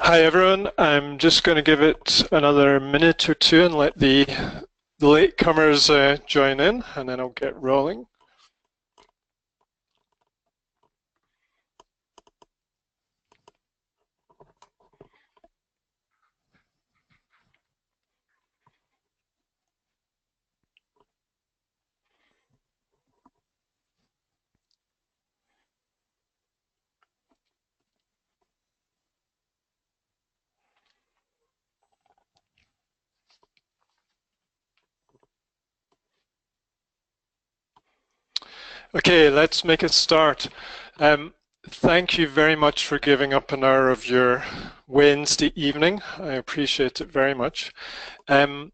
Hi everyone, I'm just going to give it another minute or two and let the latecomers join in, and then I'll get rolling. Okay, let's make a start. Thank you very much for giving up an hour of your Wednesday evening. I appreciate it very much. I'm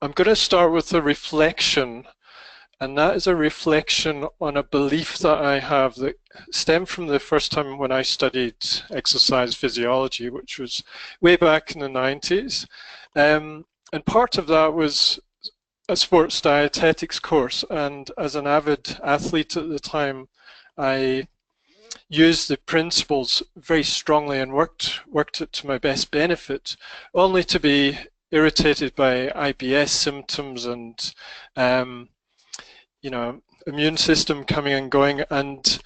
going to start with a reflection, and that is a reflection on a belief that I have that stemmed from the first time when I studied exercise physiology, which was way back in the 90s. And part of that was a sports dietetics course, and as an avid athlete at the time, I used the principles very strongly and worked it to my best benefit, only to be irritated by IBS symptoms and immune system coming and going. And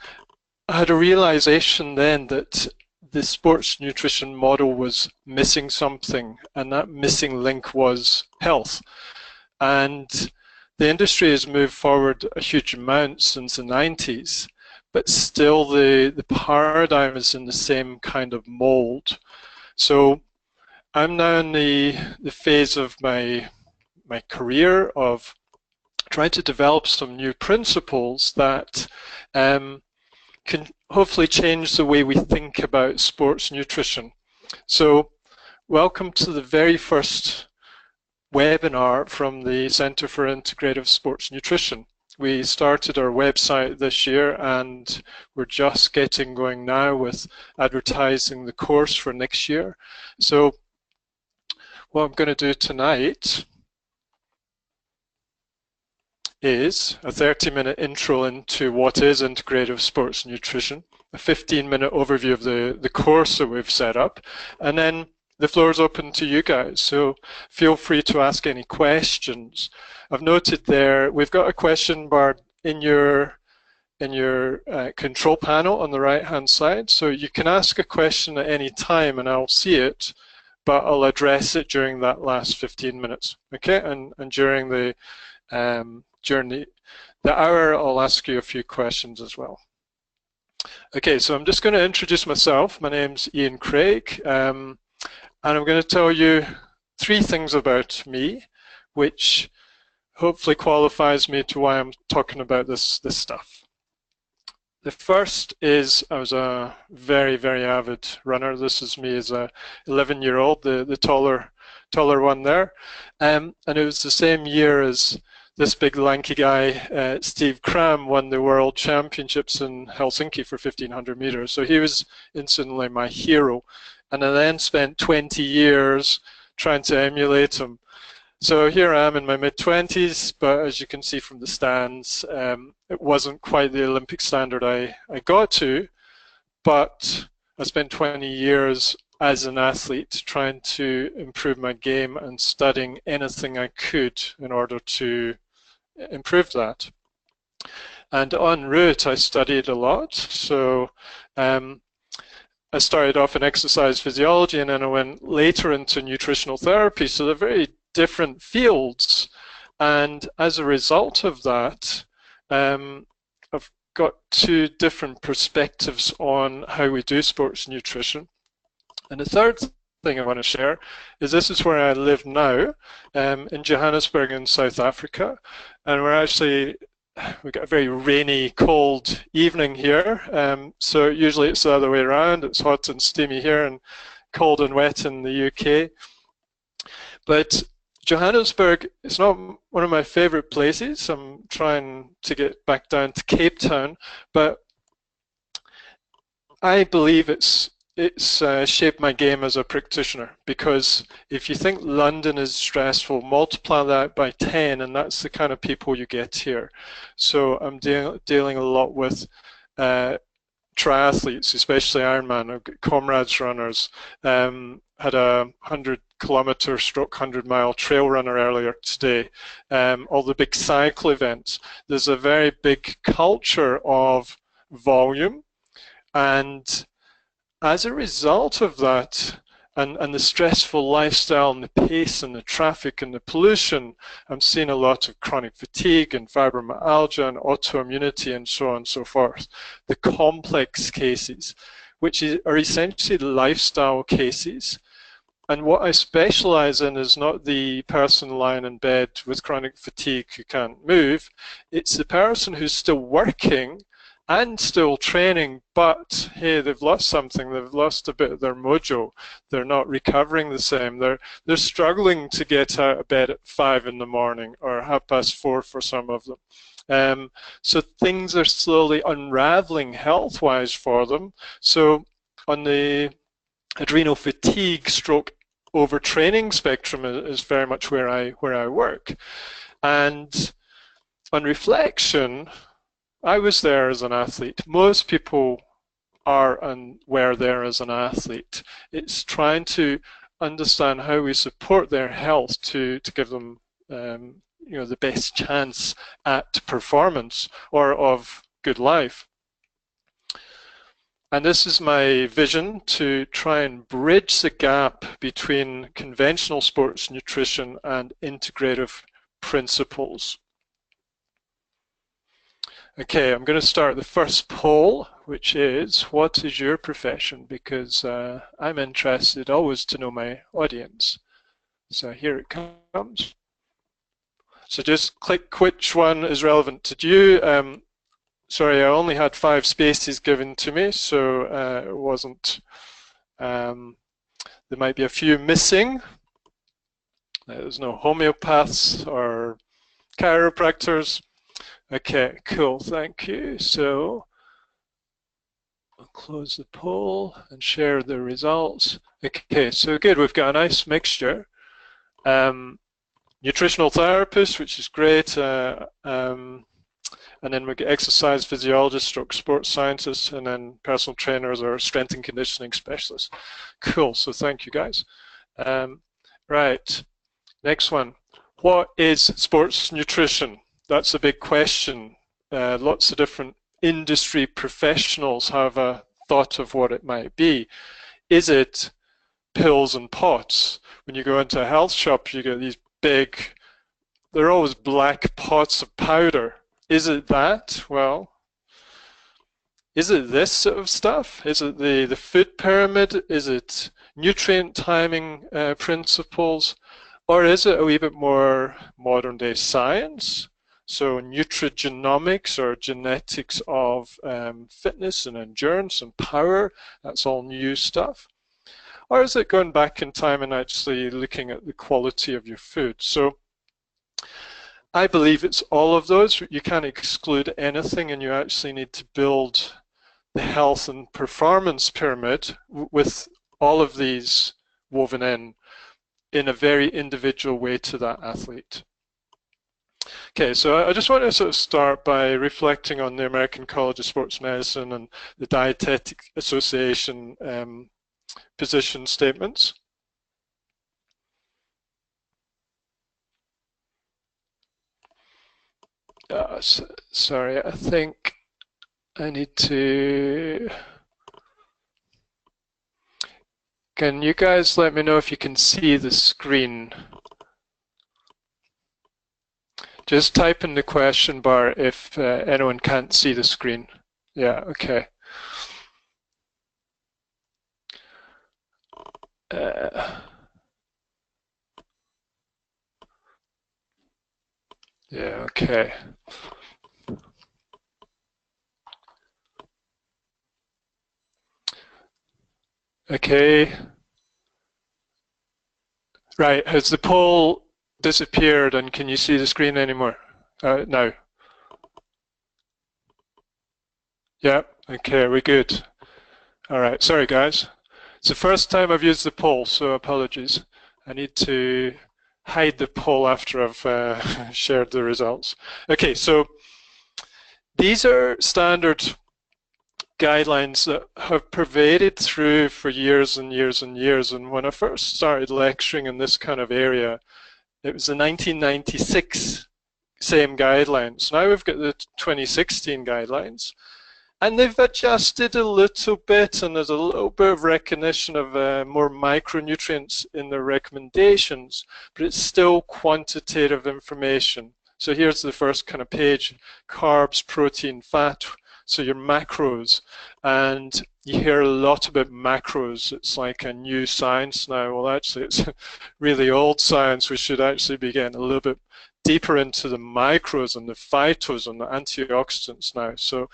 I had a realization then that the sports nutrition model was missing something, and that missing link was health. And the industry has moved forward a huge amount since the 90s, but still the paradigm is in the same kind of mold. So I'm now in the phase of my career of trying to develop some new principles that can hopefully change the way we think about sports nutrition. So welcome to the very first webinar from the Center for Integrative Sports Nutrition. We started our website this year, and we're just getting going now with advertising the course for next year. So what I'm going to do tonight is a 30-minute intro into what is integrative sports nutrition, a 15-minute overview of the course that we've set up, and then the floor is open to you guys, so feel free to ask any questions. I've noted there, we've got a question bar in your control panel on the right-hand side, so you can ask a question at any time and I'll see it, but I'll address it during that last 15 minutes, okay? And during the hour, I'll ask you a few questions as well. Okay, so I'm just going to introduce myself. My name's Ian Craig. And I'm going to tell you 3 things about me, which hopefully qualifies me to why I'm talking about this stuff. The first is I was a very, very avid runner. This is me as a 11-year-old, the taller one there. And it was the same year as this big lanky guy, Steve Cram, won the World Championships in Helsinki for 1500 meters. So he was instantly my hero. And I then spent 20 years trying to emulate him. So here I am in my mid-20s, but as you can see from the stands, it wasn't quite the Olympic standard I got to, but I spent 20 years as an athlete trying to improve my game and studying anything I could in order to improve that. And en route, I studied a lot. So I started off in exercise physiology, and then I went later into nutritional therapy. So they're very different fields. And as a result of that, I've got 2 different perspectives on how we do sports nutrition. And the third thing I want to share is this is where I live now, in Johannesburg in South Africa. And we've got a very rainy, cold evening here. So usually it's the other way around. It's hot and steamy here and cold and wet in the UK. But Johannesburg is not one of my favorite places. I'm trying to get back down to Cape Town, but I believe it's shaped my game as a practitioner, because if you think London is stressful, multiply that by 10 and that's the kind of people you get here. So I'm dealing a lot with triathletes, especially Ironman. I've got comrades runners. Had a 100-kilometer stroke 100-mile trail runner earlier today. All the big cycle events. There's a very big culture of volume, and as a result of that, and the stressful lifestyle and the pace and the traffic and the pollution, I'm seeing a lot of chronic fatigue and fibromyalgia and autoimmunity and so on and so forth. The complex cases, which are essentially lifestyle cases. And what I specialize in is not the person lying in bed with chronic fatigue who can't move. It's the person who's still working and still training, but hey, they've lost something. They've lost a bit of their mojo. They're not recovering the same. They're struggling to get out of bed at 5 in the morning or 4:30 for some of them. So things are slowly unraveling health-wise for them. So on the adrenal fatigue stroke overtraining spectrum is very much where I work. And on reflection, I was there as an athlete. Most people are and were there as an athlete. It's trying to understand how we support their health to give them the best chance at performance or of good life. And this is my vision, to try and bridge the gap between conventional sports nutrition and integrative principles. Okay, I'm going to start the first poll, which is, what is your profession? Because I'm interested always to know my audience. So here it comes. So just click which one is relevant to you. Sorry, I only had 5 spaces given to me, so it wasn't, there might be a few missing. There's no homeopaths or chiropractors. Okay, cool, thank you. So I'll close the poll and share the results. Okay, so good, we've got a nice mixture. Nutritional therapists, which is great, and then we get exercise physiologists, stroke sports scientists, and then personal trainers or strength and conditioning specialists. Cool, so thank you guys. Right, next one. What is sports nutrition? That's a big question. Lots of different industry professionals have a thought of what it might be. Is it pills and pots? When you go into a health shop, you get these big, they're always black pots of powder. Is it that? Well, is it this sort of stuff? Is it the food pyramid? Is it nutrient timing principles? Or is it a wee bit more modern day science? So nutrigenomics or genetics of fitness and endurance and power, that's all new stuff. Or is it going back in time and actually looking at the quality of your food? So I believe it's all of those. You can't exclude anything, and you actually need to build the health and performance pyramid with all of these woven in a very individual way to that athlete. Okay, so I just want to sort of start by reflecting on the American College of Sports Medicine and the Dietetic Association position statements. Sorry, I think I need to... Can you guys let me know if you can see the screen? Just type in the question bar if anyone can't see the screen. Yeah, okay. Yeah, okay. Okay. Right, has the poll disappeared and can you see the screen anymore? No. Yeah, okay, we're good. All right, sorry guys. It's the first time I've used the poll, so apologies. I need to hide the poll after I've shared the results. Okay, so these are standard guidelines that have pervaded through for years and years and years. And when I first started lecturing in this kind of area, it was the 1996 same guidelines. Now we've got the 2016 guidelines, and they've adjusted a little bit, and there's a little bit of recognition of more micronutrients in their recommendations, but it's still quantitative information. So here's the first kind of page: carbs, protein, fat, so your macros. And you hear a lot about macros. It's like a new science now. Well, actually, it's really old science. We should actually be getting a little bit deeper into the micros and the phytos and the antioxidants now. So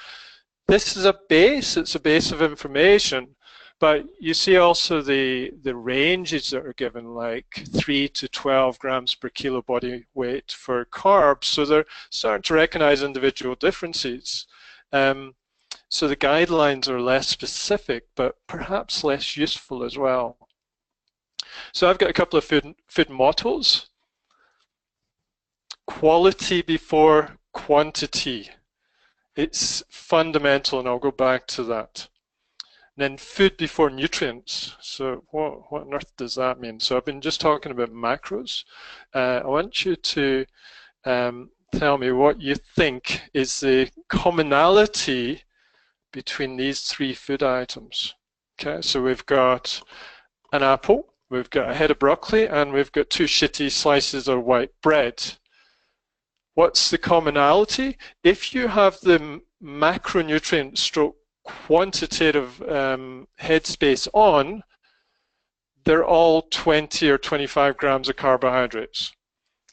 this is a base, it's a base of information, but you see also the ranges that are given, like 3 to 12 grams per kilo body weight for carbs. So they're starting to recognize individual differences. So the guidelines are less specific, but perhaps less useful as well. So I've got a couple of food mottos. Quality before quantity. It's fundamental, and I'll go back to that. And then food before nutrients. So what on earth does that mean? So I've been just talking about macros. I want you to tell me what you think is the commonality between these three food items. Okay, so we've got an apple, we've got a head of broccoli, and we've got 2 shitty slices of white bread. What's the commonality? If you have the macronutrient stroke quantitative headspace on, they're all 20 or 25 grams of carbohydrates.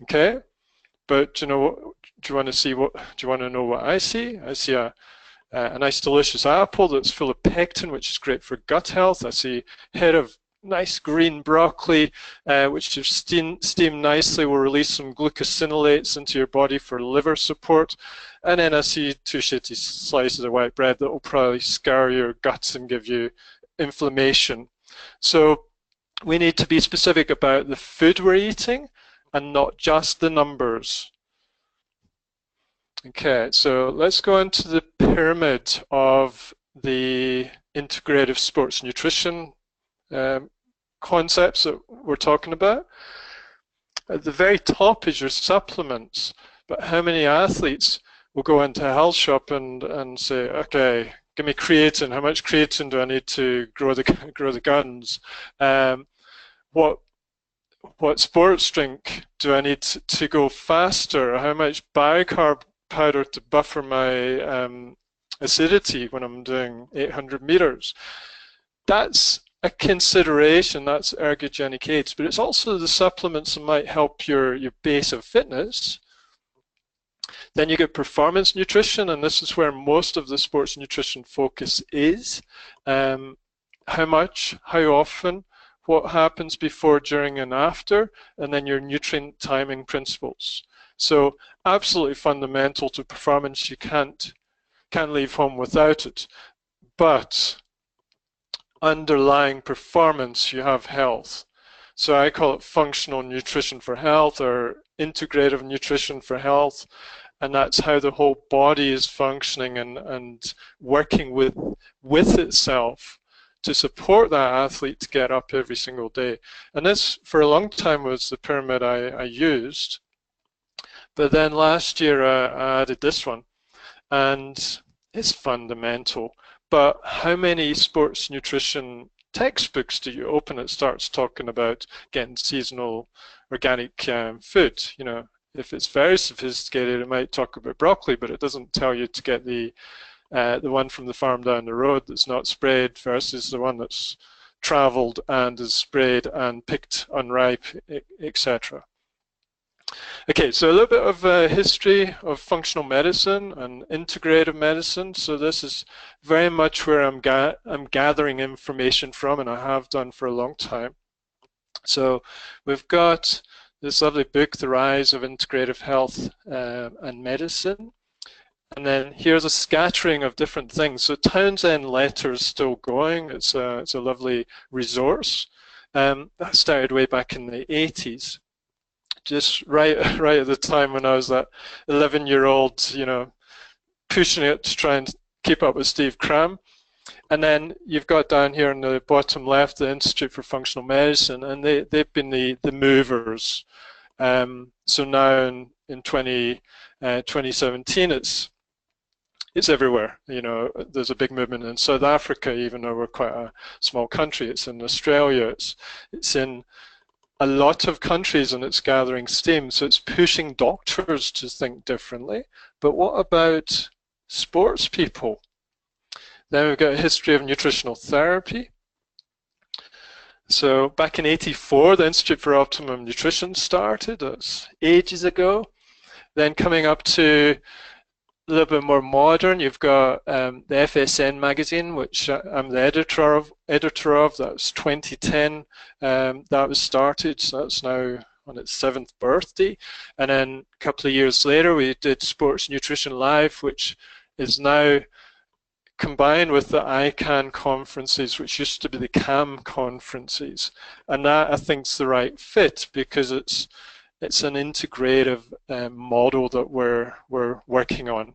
Okay? But do you want to know what I see? I see a nice delicious apple that's full of pectin, which is great for gut health. I see a head of nice green broccoli, which if steamed nicely will release some glucosinolates into your body for liver support. And then I see 2 shitty slices of white bread that will probably scour your guts and give you inflammation. So we need to be specific about the food we're eating and not just the numbers. Okay, so let's go into the pyramid of the integrative sports nutrition concepts that we're talking about. At the very top is your supplements, but how many athletes will go into a health shop and say, okay, give me creatine. How much creatine do I need to grow the guns? What sports drink do I need to go faster? How much bicarb powder to buffer my acidity when I'm doing 800 meters? That's a consideration, that's ergogenic aids, but it's also the supplements that might help your base of fitness. Then you get performance nutrition, and this is where most of the sports nutrition focus is. How much, how often, what happens before, during, and after, and then your nutrient timing principles. So absolutely fundamental to performance. You can't leave home without it. But underlying performance, you have health. So I call it functional nutrition for health, or integrative nutrition for health, and that's how the whole body is functioning and working with itself to support that athlete to get up every single day. And this, for a long time, was the pyramid I used. But then last year I added this one, and it's fundamental. But how many sports nutrition textbooks do you open? It starts talking about getting seasonal organic food. You know, if it's very sophisticated, it might talk about broccoli, but it doesn't tell you to get the one from the farm down the road that's not sprayed versus the one that's traveled and is sprayed and picked unripe, etc. Okay, so a little bit of history of functional medicine and integrative medicine. So this is very much where I'm gathering information from, and I have done for a long time. So we've got this lovely book, The Rise of Integrative Health and Medicine. And then here's a scattering of different things. So Townsend Letter's still going. It's a lovely resource. That started way back in the 80s. Just right at the time when I was that 11-year-old, you know, pushing it to try and keep up with Steve Cram. And then you've got down here in the bottom left the Institute for Functional Medicine, and they've been the movers. So now in 2017, it's everywhere. You know, there's a big movement in South Africa, even though we're quite a small country. It's in Australia. It's in a lot of countries, and it's gathering steam. So it's pushing doctors to think differently. But what about sports people? Then we've got a history of nutritional therapy. So back in '84, the Institute for Optimum Nutrition started. That's ages ago. Then coming up to a little bit more modern, you've got the FSN magazine, which I'm the editor of. That was 2010. That was started, so that's now on its 7th birthday. And then a couple of years later, we did Sports Nutrition Live, which is now combined with the ICANN conferences, which used to be the CAM conferences. And that, I think, is the right fit, because it's an integrative model that we're working on.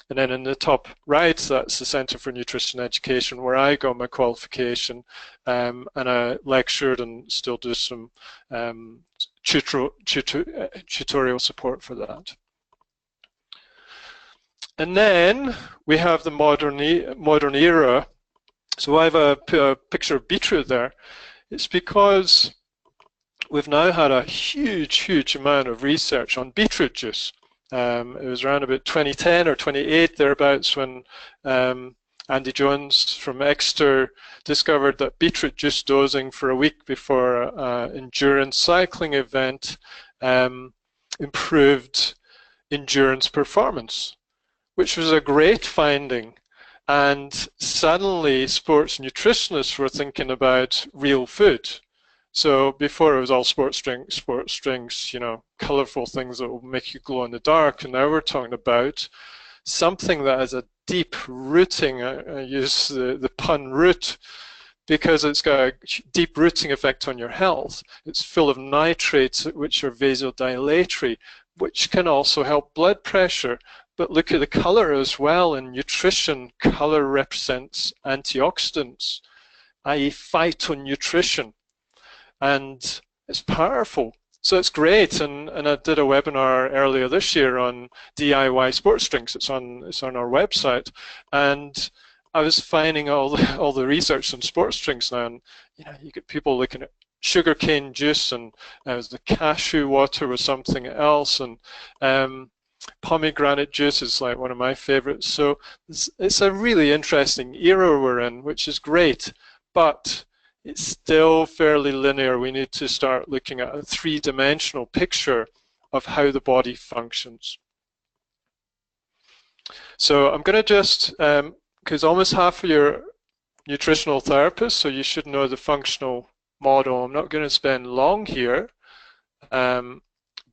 And then in the top right, that's the Center for Nutrition Education, where I got my qualification, and I lectured and still do some tutorial support for that. And then we have the modern era. So I have put a picture of beetroot there. It's because we've now had a huge amount of research on beetroot juice. It was around about 2010 or 28 thereabouts when Andy Jones from Exeter discovered that beetroot juice dosing for a week before an endurance cycling event improved endurance performance, which was a great finding. And suddenly sports nutritionists were thinking about real food. So before it was all sports drinks, you know, colorful things that will make you glow in the dark. And now we're talking about something that has a deep rooting, I use the pun root, because it's got a deep rooting effect on your health. It's full of nitrates, which are vasodilatory, which can also help blood pressure. But look at the color as well. In nutrition, color represents antioxidants, i.e. phytonutrition. And it's powerful. So it's great. And I did a webinar earlier this year on DIY sports drinks. It's on our website. And I was finding all the research on sports drinks now. And you know, you get people looking at sugarcane juice, and the cashew water was something else, and pomegranate juice is like one of my favorites. So it's a really interesting era we're in, which is great, but it's still fairly linear. We need to start looking at a three-dimensional picture of how the body functions. So I'm going to just, because almost half of your nutritional therapists, so you should know the functional model. I'm not going to spend long here, but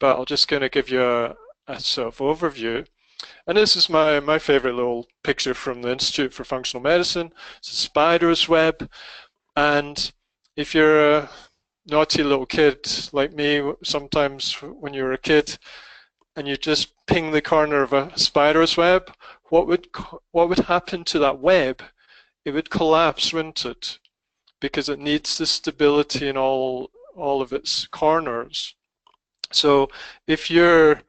I'm just going to give you a sort of overview. And this is my favorite little picture from the Institute for Functional Medicine. It's a spider's web. And if you're a naughty little kid like me, sometimes when you were a kid, and you just ping the corner of a spider's web, what would happen to that web? It would collapse, wouldn't it? Because it needs the stability in all of its corners. So if you're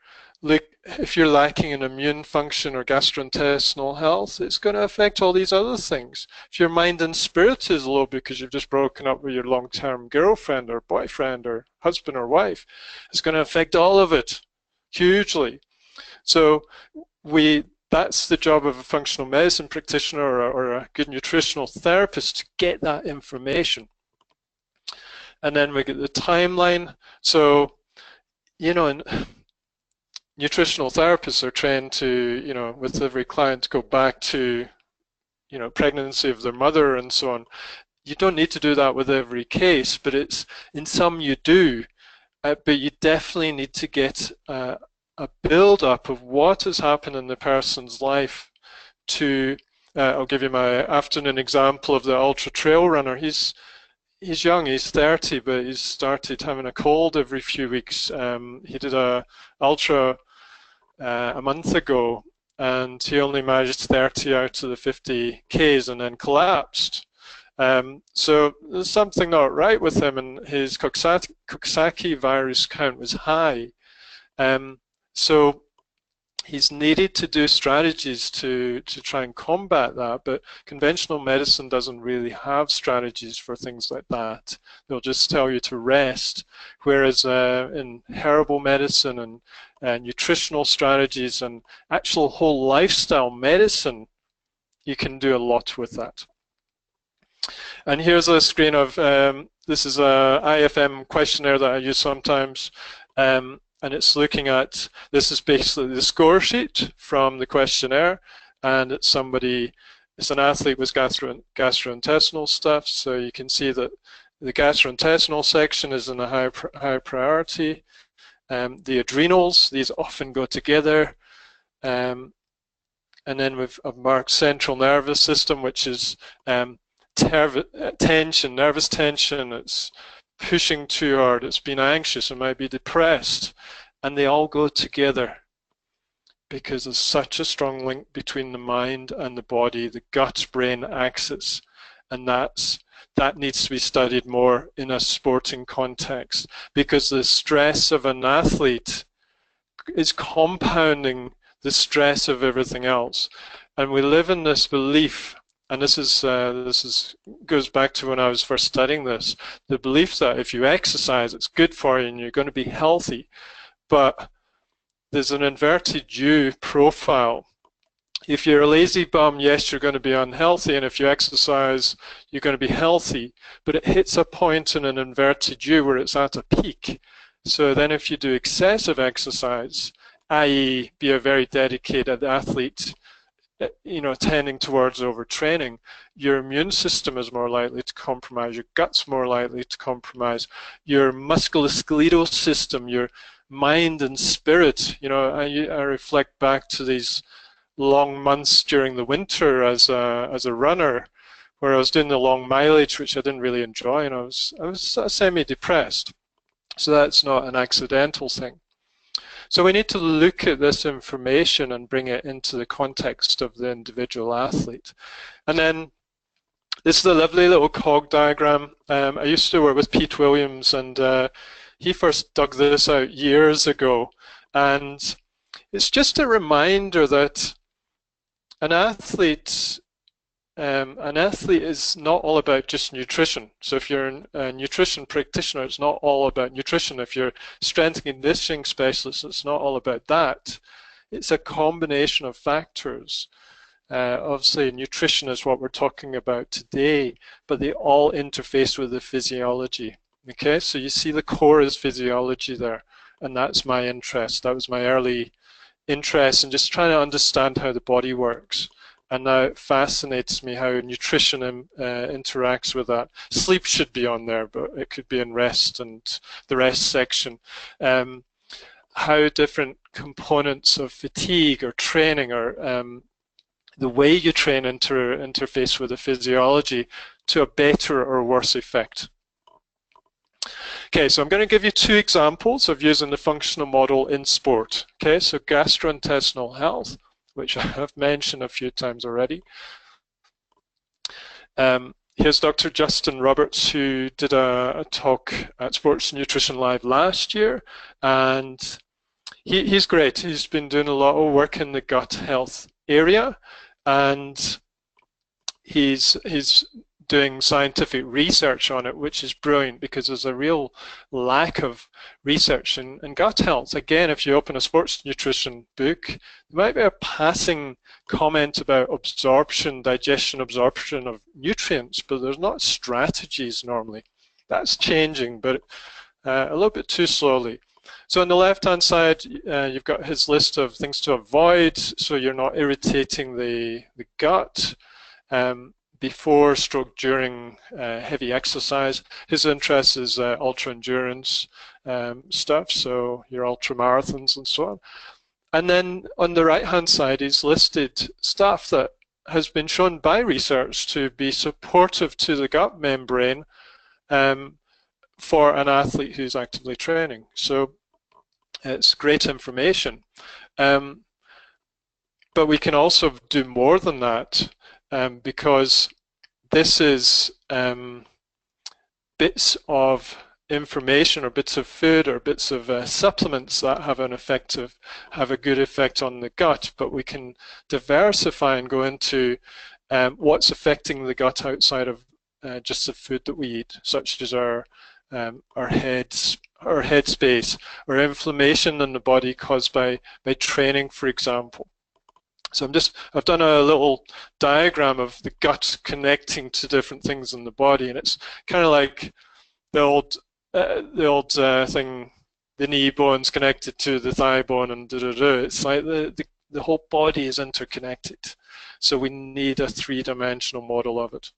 lacking in immune function or gastrointestinal health, it's going to affect all these other things. If your mind and spirit is low because you've just broken up with your long-term girlfriend or boyfriend or husband or wife, it's going to affect all of it hugely. So that's the job of a functional medicine practitioner or a good nutritional therapist, to get that information. And then we get the timeline. So, you know, nutritional therapists are trained to, you know, with every client, go back to, you know, pregnancy of their mother and so on. You don't need to do that with every case, but in some you do. But you definitely need to get a build-up of what has happened in the person's life to, I'll give you my afternoon example of the ultra trail runner. He's young, he's 30, but he's started having a cold every few weeks. He did a ultra a month ago, and he only managed 30 out of the 50 Ks and then collapsed. So there's something not right with him, and his Coxsackie virus count was high. So he's needed to do strategies to try and combat that, but conventional medicine doesn't really have strategies for things like that. They'll just tell you to rest, whereas in herbal medicine and nutritional strategies and actual whole lifestyle medicine, you can do a lot with that. And here's a screen of, this is a IFM questionnaire that I use sometimes. And it's looking at, this is basically the score sheet from the questionnaire, and it's somebody, it's an athlete with gastrointestinal stuff, so you can see that the gastrointestinal section is in a high priority. The adrenals, these often go together. And then we've marked central nervous system, which is tension, nervous tension. It's pushing too hard, it's been anxious, it might be depressed, and they all go together because there's such a strong link between the mind and the body, the gut-brain axis, and that needs to be studied more in a sporting context, because the stress of an athlete is compounding the stress of everything else. And we live in this belief, and this goes back to when I was first studying this, the belief that if you exercise, it's good for you and you're going to be healthy. But there's an inverted U profile. If you're a lazy bum, yes, you're going to be unhealthy, and if you exercise, you're going to be healthy. But it hits a point in an inverted U where it's at a peak. So then if you do excessive exercise, i.e. be a very dedicated athlete, tending towards overtraining, your immune system is more likely to compromise, your gut's more likely to compromise, your musculoskeletal system, your mind and spirit. I reflect back to these long months during the winter as a runner, where I was doing the long mileage, which I didn't really enjoy, and I was semi-depressed. So that's not an accidental thing. So we need to look at this information and bring it into the context of the individual athlete. And then this is a lovely little cog diagram. I used to work with Pete Williams, and he first dug this out years ago. And it's just a reminder that an athlete is not all about just nutrition. So if you're a nutrition practitioner, it's not all about nutrition. If you're strength and conditioning specialist, it's not all about that. It's a combination of factors. Obviously, nutrition is what we're talking about today, but they all interface with the physiology. Okay, so you see the core is physiology there, and that's my interest. That was my early interest in just trying to understand how the body works. And now it fascinates me how nutrition interacts with that. Sleep should be on there, but it could be in rest and the rest section. How different components of fatigue or training or the way you train interface with the physiology to a better or worse effect. Okay, so I'm going to give you two examples of using the functional model in sport. Okay, so gastrointestinal health, which I have mentioned a few times already. Here's Dr. Justin Roberts, who did a talk at Sports Nutrition Live last year, and he's great. He's been doing a lot of work in the gut health area, and he's doing scientific research on it, which is brilliant because there's a real lack of research in gut health. Again, if you open a sports nutrition book, there might be a passing comment about digestion, absorption of nutrients, but there's not strategies normally. That's changing, but a little bit too slowly. So on the left-hand side, you've got his list of things to avoid, so you're not irritating the gut. Before stroke during heavy exercise. His interest is ultra endurance stuff, so your ultra marathons and so on. And then on the right hand side he's listed stuff that has been shown by research to be supportive to the gut membrane for an athlete who's actively training. So it's great information. But we can also do more than that, because this is bits of information or bits of food or bits of supplements that have have a good effect on the gut, but we can diversify and go into what's affecting the gut outside of just the food that we eat, such as our headspace, or inflammation in the body caused by training, for example. So I've done a little diagram of the gut connecting to different things in the body, and it's kind of like the old thing, the knee bone's connected to the thigh bone, and It's like the whole body is interconnected. So we need a three-dimensional model of it.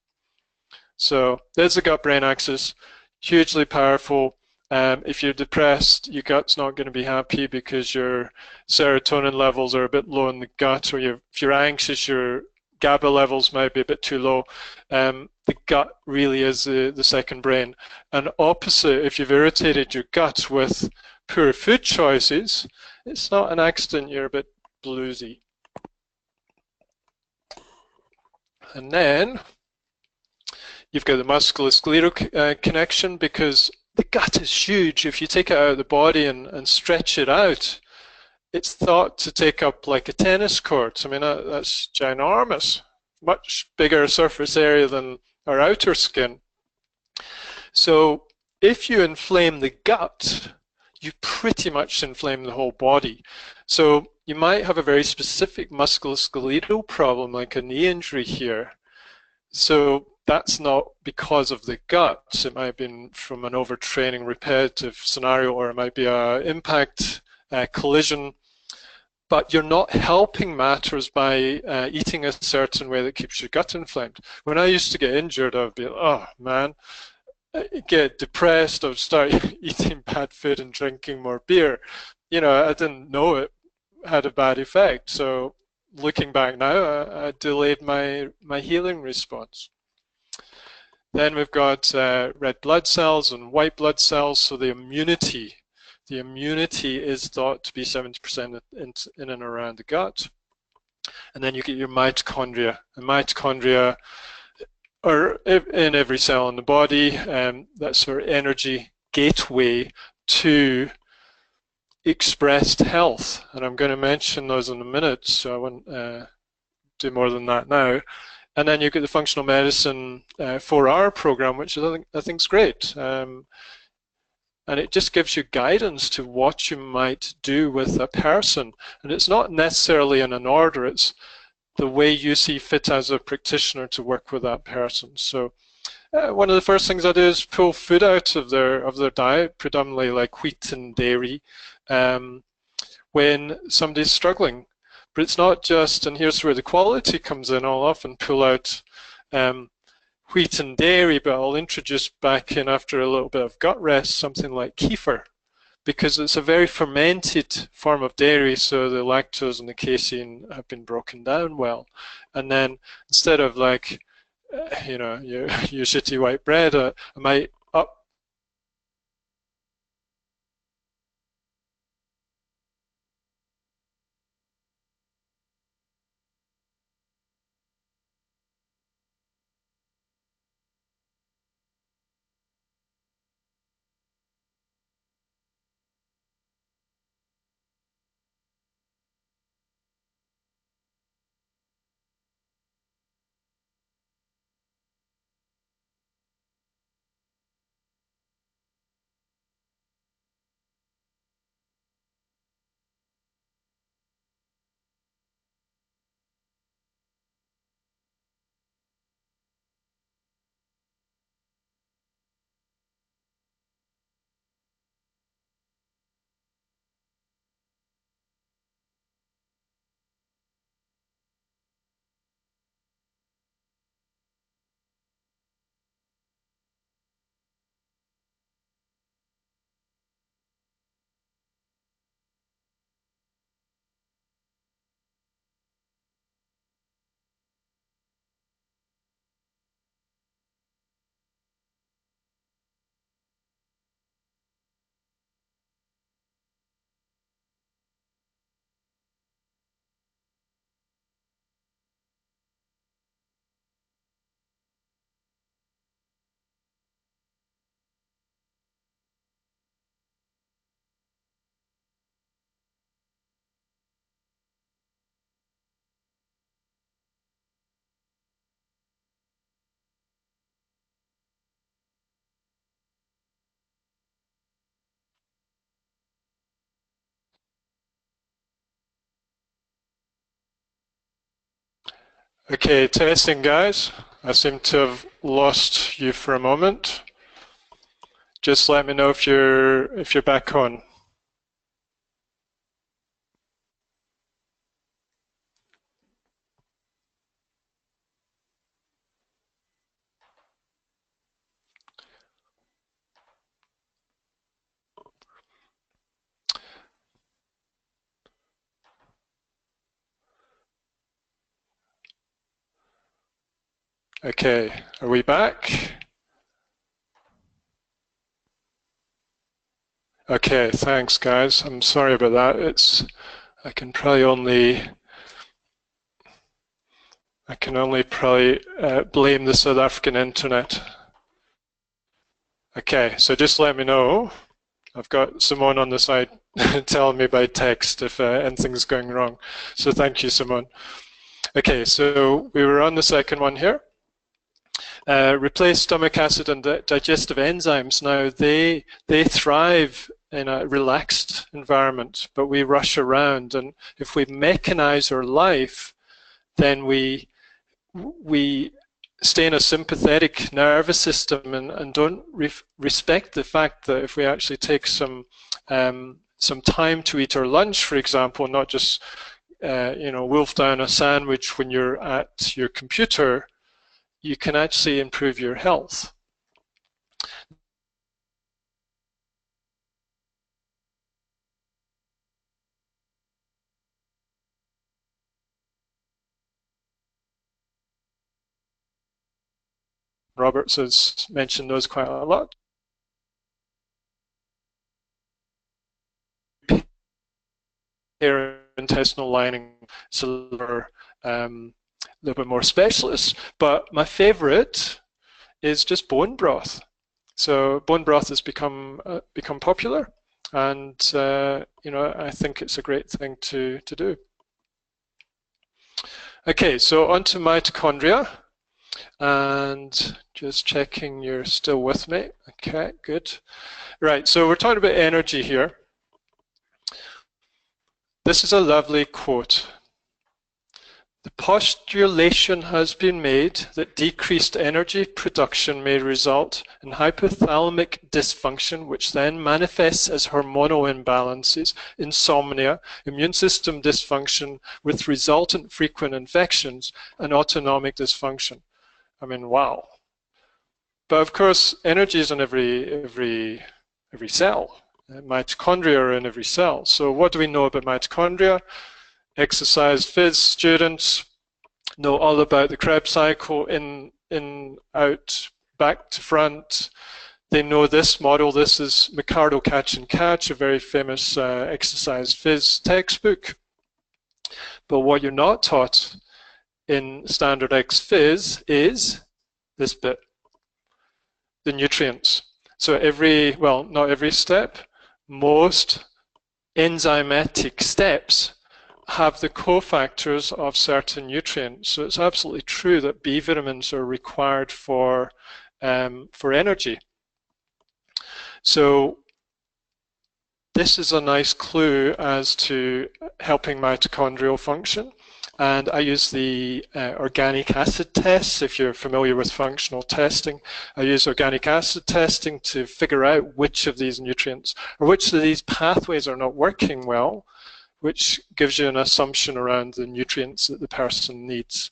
So there's the gut-brain axis, hugely powerful. If you're depressed, your gut's not going to be happy because your serotonin levels are a bit low in the gut, or if you're anxious, your GABA levels might be a bit too low. The gut really is the second brain. And opposite, if you've irritated your gut with poor food choices, it's not an accident you're a bit bluesy. And then you've got the musculoskeletal connection, because the gut is huge. If you take it out of the body and stretch it out, it's thought to take up like a tennis court. I mean, that's ginormous, much bigger surface area than our outer skin. So if you inflame the gut, you pretty much inflame the whole body. So you might have a very specific musculoskeletal problem, like a knee injury here. So that's not because of the gut. It might have been from an overtraining repetitive scenario, or it might be an impact collision. But you're not helping matters by eating a certain way that keeps your gut inflamed. When I used to get injured, I would be, oh man, I'd get depressed. I would start eating bad food and drinking more beer. You know, I didn't know it had a bad effect. So looking back now, I delayed my healing response. Then we've got red blood cells and white blood cells. So the immunity is thought to be 70% in and around the gut. And then you get your mitochondria. And mitochondria are in every cell in the body. That's our energy gateway to expressed health. And I'm going to mention those in a minute, so I won't do more than that now. And then you get the functional medicine 4-hour program, which I think is great. And it just gives you guidance to what you might do with a person. And it's not necessarily in an order, it's the way you see fit as a practitioner to work with that person. So one of the first things I do is pull food out of their diet, predominantly like wheat and dairy, when somebody's struggling. But it's not just, and here's where the quality comes in, I'll often pull out wheat and dairy, but I'll introduce back in after a little bit of gut rest something like kefir, because it's a very fermented form of dairy, so the lactose and the casein have been broken down well. And then instead of like, you know, your shitty white bread, I might up Okay, testing guys. I seem to have lost you for a moment. Just let me know if you're back on. Okay, are we back? Okay, thanks guys. I'm sorry about that. I can only probably blame the South African internet. Okay, so just let me know. I've got Simone on the side telling me by text if anything's going wrong. So thank you, Simone. Okay, so we were on the second one here. Replace stomach acid and digestive enzymes. Now they thrive in a relaxed environment, but we rush around, and if we mechanize our life, then we stay in a sympathetic nervous system and don't respect the fact that if we actually take some time to eat our lunch, for example, not just wolf down a sandwich when you're at your computer, you can actually improve your health. Roberts has mentioned those quite a lot. Intestinal lining, so a little bit more specialist, but my favorite is just bone broth. So bone broth has become popular, and I think it's a great thing to do. Okay, so on to mitochondria, and just checking you're still with me. Okay, good. Right, so we're talking about energy here. This is a lovely quote. The postulation has been made that decreased energy production may result in hypothalamic dysfunction, which then manifests as hormonal imbalances, insomnia, immune system dysfunction, with resultant frequent infections and autonomic dysfunction. I mean, wow. But of course, energy is in every cell. Mitochondria are in every cell. So what do we know about mitochondria? Exercise phys students know all about the Krebs cycle, in, out, back to front. They know this model. This is McCardle Catch and Catch, a very famous exercise phys textbook. But what you're not taught in standard X phys is this bit, the nutrients. So not every step, most enzymatic steps have the cofactors of certain nutrients. So it's absolutely true that B vitamins are required for energy. So this is a nice clue as to helping mitochondrial function. And I use the organic acid tests. If you're familiar with functional testing, I use organic acid testing to figure out which of these nutrients or which of these pathways are not working well, which gives you an assumption around the nutrients that the person needs.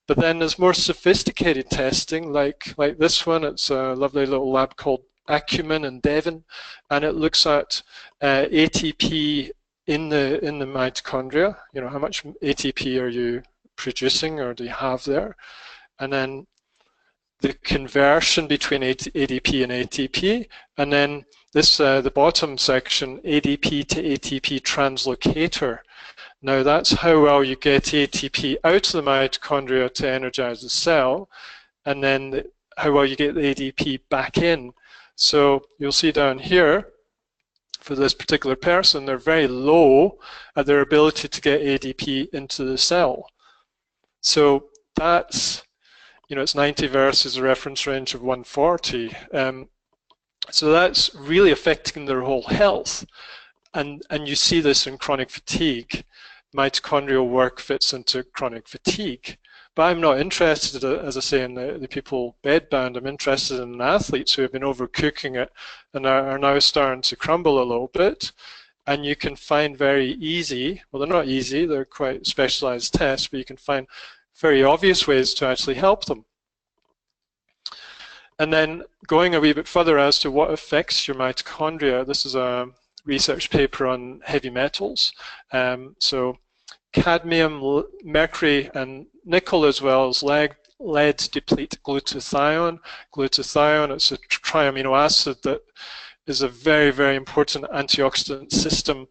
But then there's more sophisticated testing, like this one. It's a lovely little lab called Acumen in Devon, and it looks at ATP in the mitochondria. You know, how much ATP are you producing or do you have there? And then the conversion between ADP and ATP, and then this, the bottom section, ADP to ATP translocator. Now that's how well you get ATP out of the mitochondria to energize the cell, and then how well you get the ADP back in. So you'll see down here, for this particular person, they're very low at their ability to get ADP into the cell. So that's, it's 90 versus a reference range of 140. So that's really affecting their whole health. And you see this in chronic fatigue. Mitochondrial work fits into chronic fatigue. But I'm not interested, as I say, in the people bedbound. I'm interested in athletes who have been overcooking it and are now starting to crumble a little bit. And you can find very easy, well, they're not easy, they're quite specialized tests, but you can find very obvious ways to actually help them. And then going a wee bit further as to what affects your mitochondria, this is a research paper on heavy metals. So cadmium, mercury, and nickel, as well as lead deplete glutathione. Glutathione, it's a triamino acid that is a very, very important antioxidant system,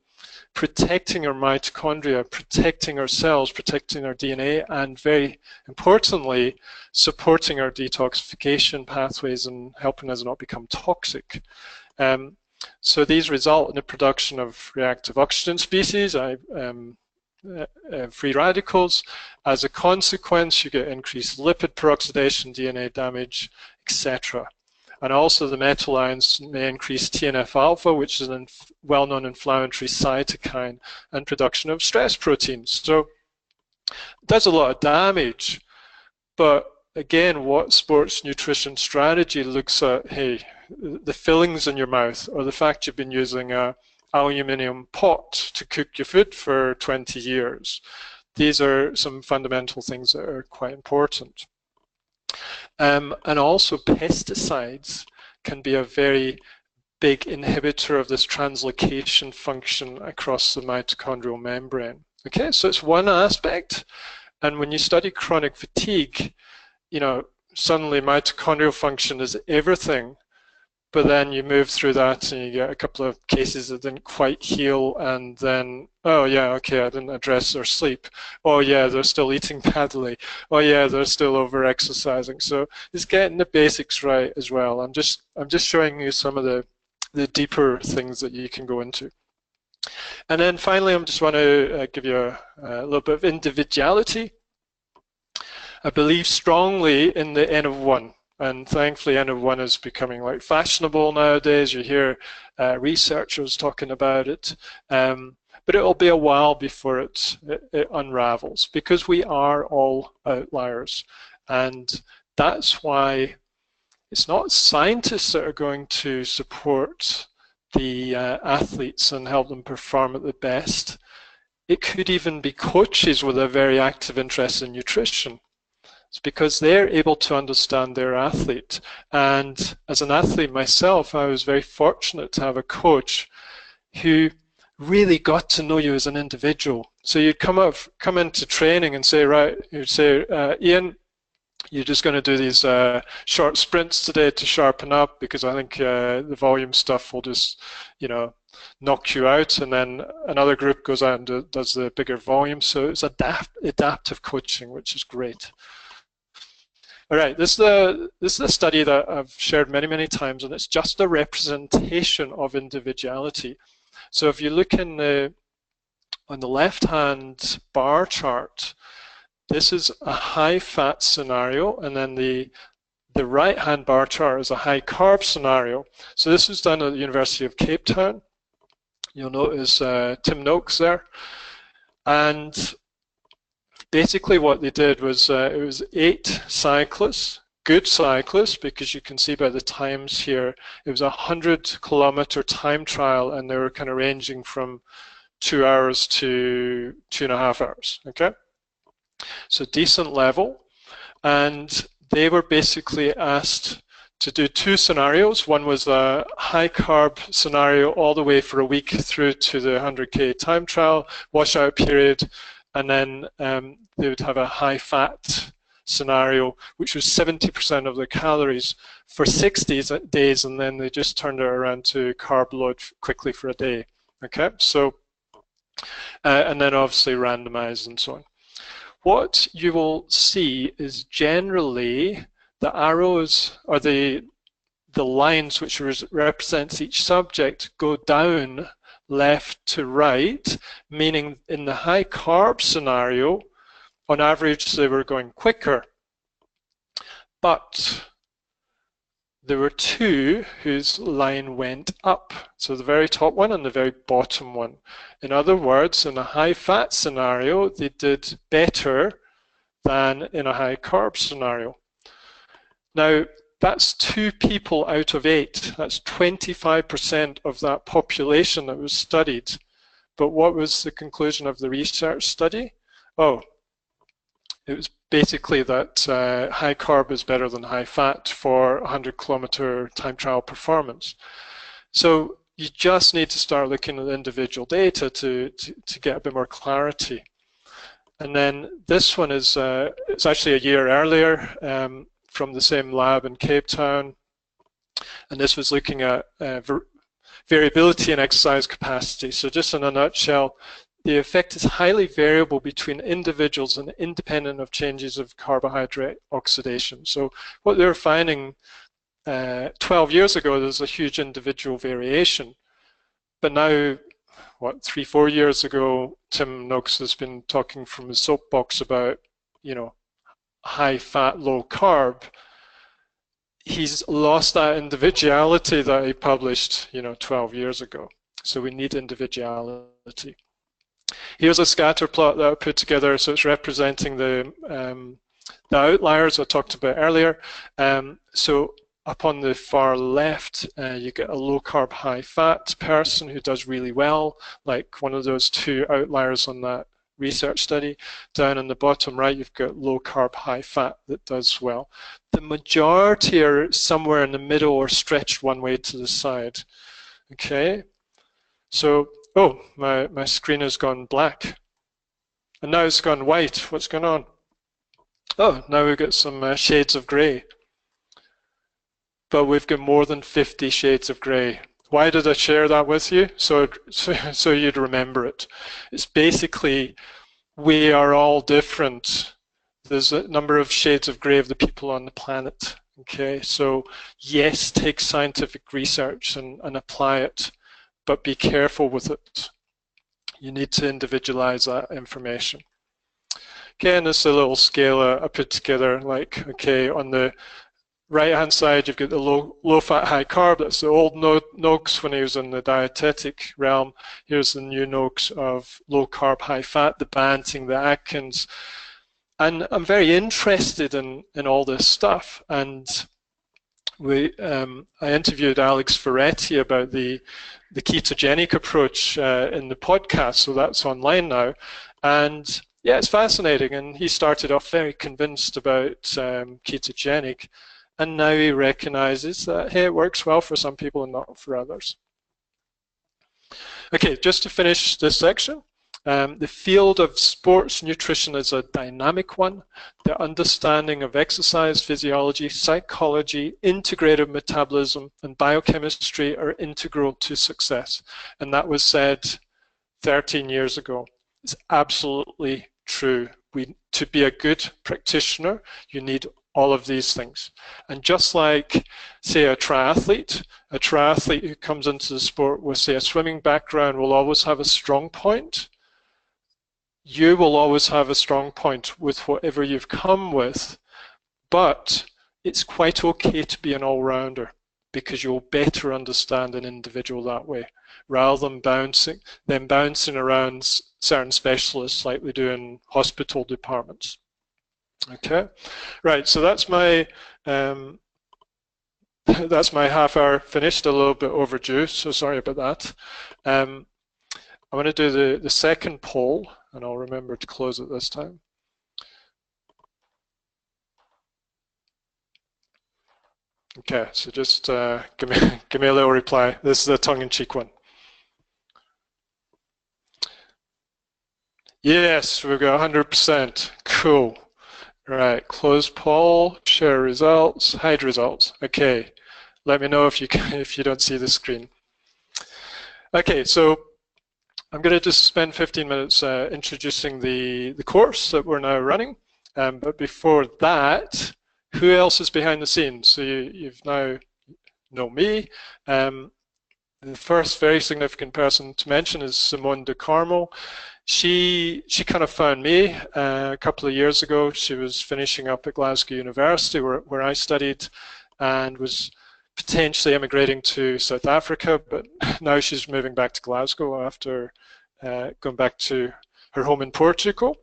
protecting our mitochondria, protecting our cells, protecting our DNA, and very importantly, supporting our detoxification pathways and helping us not become toxic. So these result in the production of reactive oxygen species, free radicals. As a consequence, you get increased lipid peroxidation, DNA damage, etc. And also the metal ions may increase TNF-alpha, which is a well-known inflammatory cytokine, and production of stress proteins. So it does a lot of damage. But again, what sports nutrition strategy looks at, hey, the fillings in your mouth, or the fact you've been using a aluminium pot to cook your food for 20 years. These are some fundamental things that are quite important. And also pesticides can be a very big inhibitor of this translocation function across the mitochondrial membrane. Okay, so it's one aspect. And when you study chronic fatigue, you know, suddenly mitochondrial function is everything. But then you move through that and you get a couple of cases that didn't quite heal, and then, oh yeah, okay, I didn't address their sleep. Oh yeah, they're still eating badly. Oh yeah, they're still over-exercising. So it's getting the basics right as well. I'm just showing you some of the deeper things that you can go into. And then finally, I just want to give you a little bit of individuality. I believe strongly in the N of 1. And thankfully, N of 1 is becoming like fashionable nowadays. You hear researchers talking about it. But it'll be a while before it unravels, because we are all outliers. And that's why it's not scientists that are going to support the athletes and help them perform at the best. It could even be coaches with a very active interest in nutrition. It's because they're able to understand their athlete. And as an athlete myself, I was very fortunate to have a coach who really got to know you as an individual. So you'd come into training and say, right, you'd say, Ian, you're just going to do these short sprints today to sharpen up, because I think the volume stuff will just, you know, knock you out. And then another group goes out and does the bigger volume. So it's adaptive coaching, which is great. All right, this is a study that I've shared many, many times, and it's just a representation of individuality. So if you look on the left-hand bar chart, this is a high-fat scenario, and then the right-hand bar chart is a high-carb scenario. So this was done at the University of Cape Town. You'll notice Tim Noakes there. And basically what they did was it was 8 cyclists, good cyclists, because you can see by the times here, it was a 100-kilometer time trial, and they were kind of ranging from 2 hours to 2.5 hours, okay? So decent level. And they were basically asked to do 2 scenarios. One was a high-carb scenario all the way for a week through to the 100K time trial, washout period, and then they would have a high-fat scenario, which was 70% of their calories for 6 days, and then they just turned it around to carb load quickly for a day. Okay, so and then obviously randomized and so on. What you will see is generally the arrows, or the lines which represents each subject, go down left to right, meaning in the high carb scenario, on average they were going quicker. But there were 2 whose line went up. So the very top one and the very bottom one. In other words, in a high fat scenario, they did better than in a high carb scenario. Now, that's 2 people out of 8. That's 25% of that population that was studied. But what was the conclusion of the research study? Oh, it was basically that high carb is better than high fat for 100-kilometer time trial performance. So you just need to start looking at individual data to get a bit more clarity. And then this one is it's actually a year earlier from the same lab in Cape Town. And this was looking at variability in exercise capacity. So just in a nutshell, the effect is highly variable between individuals and independent of changes of carbohydrate oxidation. So what they're finding 12 years ago, there's a huge individual variation. But now, what, 3-4 years ago, Tim Noakes has been talking from his soapbox about, you know, high fat, low carb. He's lost that individuality that he published, you know, 12 years ago. So we need individuality. Here's a scatter plot that I put together, so it's representing the outliers I talked about earlier. So up on the far left, you get a low carb, high fat person who does really well, like one of those 2 outliers on that research study. Down on the bottom right, you've got low carb, high fat that does well. The majority are somewhere in the middle or stretched one way to the side. Okay, so, oh, my screen has gone black. And now it's gone white. What's going on? Oh, now we've got some shades of gray. But we've got more than 50 shades of gray. Why did I share that with you? So you'd remember it. It's basically, we are all different. There's a number of shades of gray of the people on the planet. Okay, so yes, take scientific research and apply it, but be careful with it. You need to individualize that information. Okay, and this is a little scale I put together, like, okay, on the right-hand side, you've got the low-fat, high carb. That's the old Noakes when he was in the dietetic realm. Here's the new Noakes of low-carb, high-fat, the Banting, the Atkins. And I'm very interested in all this stuff. And I interviewed Alex Ferretti about the ketogenic approach in the podcast, so that's online now. And yeah, it's fascinating. And he started off very convinced about ketogenic. And now he recognizes that, hey, it works well for some people and not for others. Okay, just to finish this section, the field of sports nutrition is a dynamic one. The understanding of exercise, physiology, psychology, integrative metabolism, and biochemistry are integral to success. And that was said 13 years ago. It's absolutely true. To be a good practitioner, you need all of these things. And just like, say, a triathlete who comes into the sport with, say, a swimming background will always have a strong point. You will always have a strong point with whatever you've come with, but it's quite okay to be an all-rounder because you'll better understand an individual that way, rather than bouncing around certain specialists like we do in hospital departments. Okay, right. So that's my half hour finished. A little bit overdue, so sorry about that. I want to do the second poll, and I'll remember to close it this time. Okay, so just give me a little reply. This is a tongue-in-cheek one. Yes, we've got 100%. Cool. Right, close poll, share results, hide results. Okay, let me know if you don't see the screen. Okay, so I'm going to just spend 15 minutes introducing the course that we're now running. But before that, who else is behind the scenes? So you've now know me. The first very significant person to mention is Simone de Carmo. She kind of found me a couple of years ago. She was finishing up at Glasgow University where I studied and was potentially emigrating to South Africa, but now she's moving back to Glasgow after going back to her home in Portugal.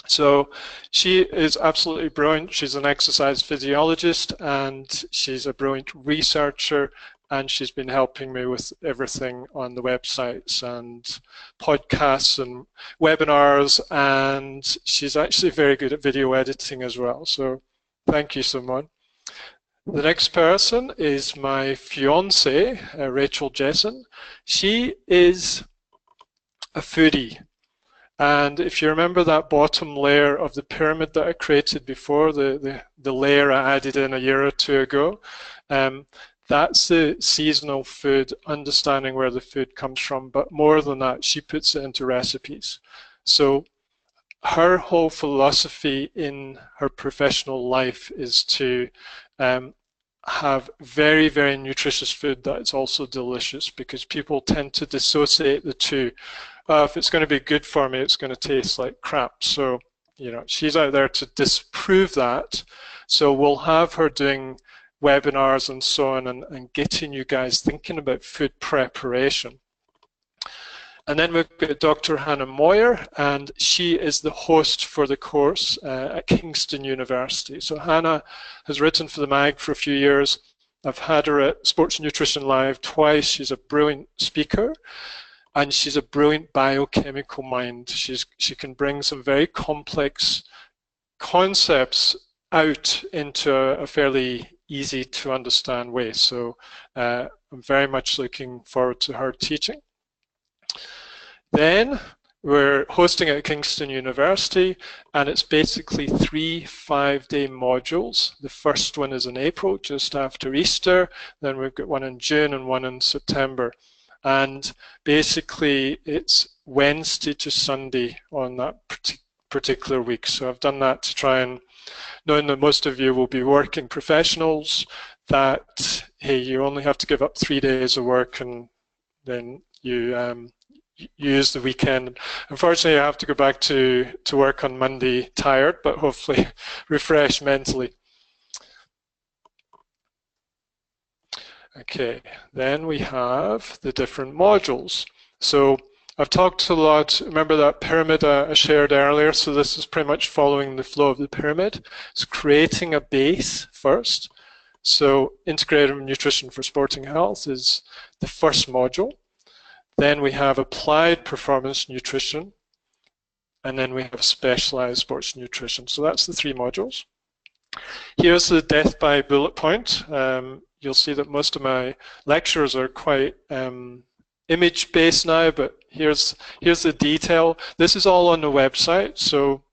So she is absolutely brilliant. She's an exercise physiologist and she's a brilliant researcher, and she's been helping me with everything on the websites and podcasts and webinars, and she's actually very good at video editing as well. So thank you, Simone. The next person is my fiance, Rachel Jessen. She is a foodie. And if you remember that bottom layer of the pyramid that I created before, the layer I added in a year or two ago, that's the seasonal food, understanding where the food comes from. But more than that, she puts it into recipes. So her whole philosophy in her professional life is to have very, very nutritious food that is also delicious, because people tend to dissociate the two. If it's going to be good for me, it's going to taste like crap. So, you know, she's out there to disprove that. So we'll have her doing webinars and so on, and getting you guys thinking about food preparation. And then we've got Dr. Hannah Moyer, and she is the host for the course at Kingston University. So Hannah has written for the mag for a few years. I've had her at Sports Nutrition Live twice. She's a brilliant speaker, and she's a brilliant biochemical mind. She can bring some very complex concepts out into a fairly easy to understand way. So I'm very much looking forward to her teaching. Then we're hosting at Kingston University, and it's basically 3 5-day modules. The first one is in April, just after Easter. Then we've got one in June and one in September. And basically it's Wednesday to Sunday on that particular week. So I've done that to try and, knowing that most of you will be working professionals, that, hey, you only have to give up 3 days of work, and then you use the weekend. Unfortunately, I have to go back to work on Monday tired, but hopefully refreshed mentally. Okay, then we have the different modules. So I've talked a lot, remember that pyramid I shared earlier? So this is pretty much following the flow of the pyramid. It's creating a base first. So Integrative Nutrition for Sporting Health is the first module. Then we have Applied Performance Nutrition, and then we have Specialized Sports Nutrition. So that's the 3 modules. Here's the death by bullet point. You'll see that most of my lectures are quite image-based now, but here's the detail. This is all on the website, so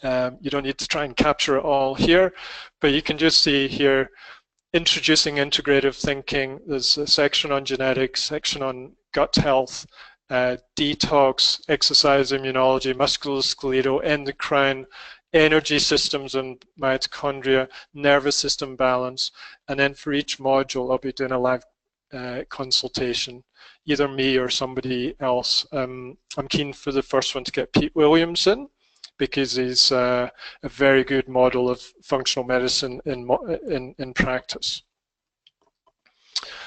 you don't need to try and capture it all here, but you can just see here, introducing integrative thinking. There's a section on genetics, section on gut health, detox, exercise, immunology, musculoskeletal, endocrine, energy systems and mitochondria, nervous system balance, and then for each module I'll be doing a live consultation, either me or somebody else. I'm keen for the first one to get Pete Williams in, because he's a very good model of functional medicine in practice.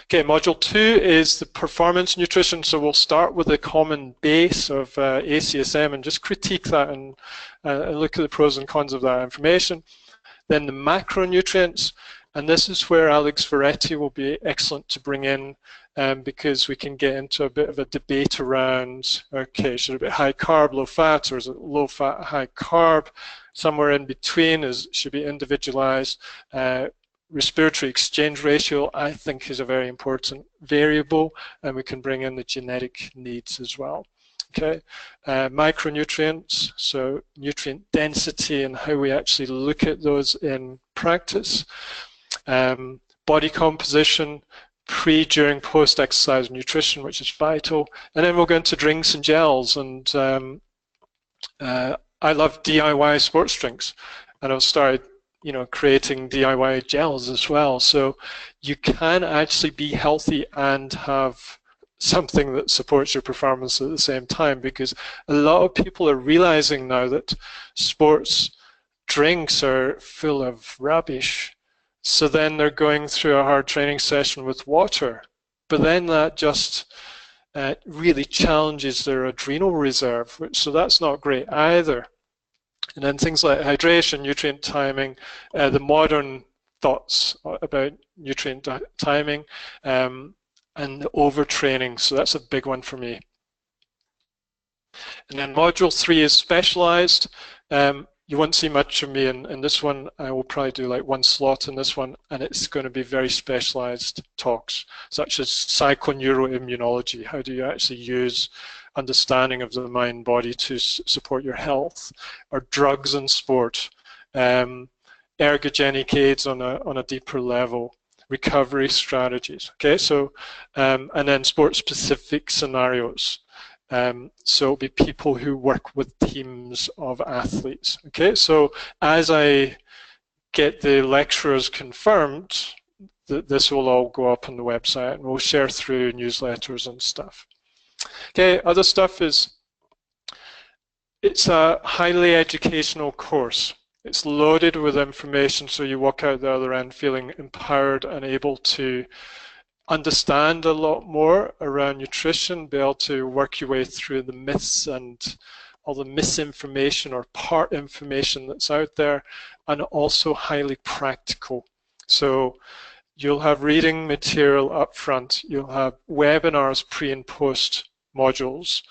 Okay, module 2 is the performance nutrition. So we'll start with the common base of ACSM and just critique that and look at the pros and cons of that information. Then the macronutrients, and this is where Alex Veretti will be excellent to bring in, because we can get into a bit of a debate around, okay, should it be high carb, low fat, or is it low fat, high carb? Somewhere in between should be individualized. Respiratory exchange ratio, I think, is a very important variable, and we can bring in the genetic needs as well. Okay, micronutrients, so nutrient density and how we actually look at those in practice. Body composition, pre, during, post-exercise nutrition, which is vital. And then we'll go into drinks and gels, and I love DIY sports drinks, and I've started creating DIY gels as well. So you can actually be healthy and have something that supports your performance at the same time, because a lot of people are realizing now that sports drinks are full of rubbish. So then they're going through a hard training session with water, but then that just really challenges their adrenal reserve, so that's not great either. And then things like hydration, nutrient timing, the modern thoughts about nutrient timing, and the overtraining. So that's a big one for me. And then module 3 is specialized. You won't see much of me in this one. I will probably do like one slot in this one, and it's going to be very specialized talks, such as psychoneuroimmunology. How do you actually use understanding of the mind body to support your health, or drugs in sport, ergogenic aids on a deeper level, recovery strategies. Okay, so and then sport specific scenarios. So it'll be people who work with teams of athletes. Okay, so as I get the lecturers confirmed, this will all go up on the website, and we'll share through newsletters and stuff. Okay, other stuff is, it's a highly educational course. It's loaded with information, so you walk out the other end feeling empowered and able to understand a lot more around nutrition, be able to work your way through the myths and all the misinformation or part information that's out there, and also highly practical. So you'll have reading material up front, you'll have webinars pre and post modules,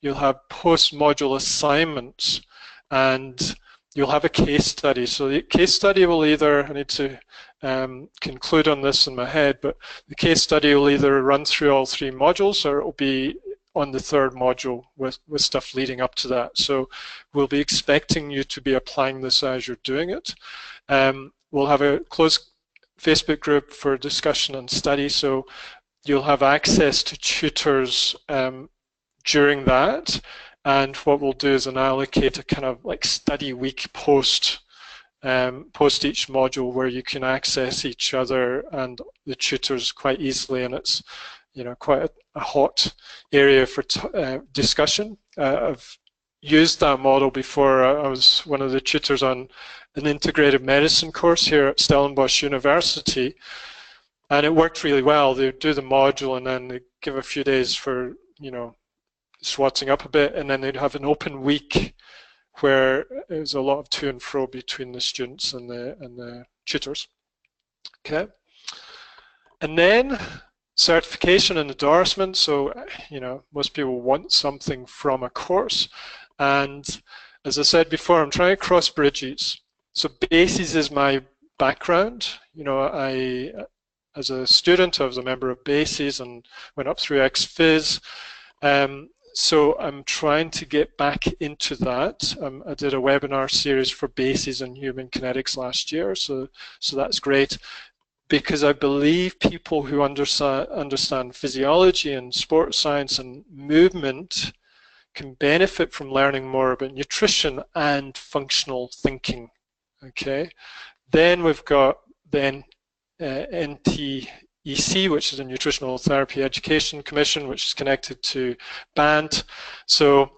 you'll have post-module assignments, and you'll have a case study. So the case study will either, I need to conclude on this in my head, but the case study will either run through all 3 modules, or it will be on the 3rd module with stuff leading up to that. So we'll be expecting you to be applying this as you're doing it. We'll have a closed Facebook group for discussion and study, so you'll have access to tutors during that. And what we'll do is allocate a kind of like study week post each module, where you can access each other and the tutors quite easily, and it's, you know, quite a hot area for discussion. I've used that model before. I was one of the tutors on an integrative medicine course here at Stellenbosch University, and it worked really well. They do the module and then they give a few days for, you know, swatting up a bit, and then they'd have an open week where it was a lot of to and fro between the students and the tutors. Okay, and then certification and endorsement. So, you know, most people want something from a course, and as I said before, I'm trying to cross bridges. So BASIS is my background. You know, as a student, I was a member of BASIS and went up through XPhys. So I'm trying to get back into that. I did a webinar series for BASIS and human kinetics last year, so that's great, because I believe people who understand physiology and sports science and movement can benefit from learning more about nutrition and functional thinking. Okay, then we've got the NTEC, which is the Nutritional Therapy Education Commission, which is connected to BANT. So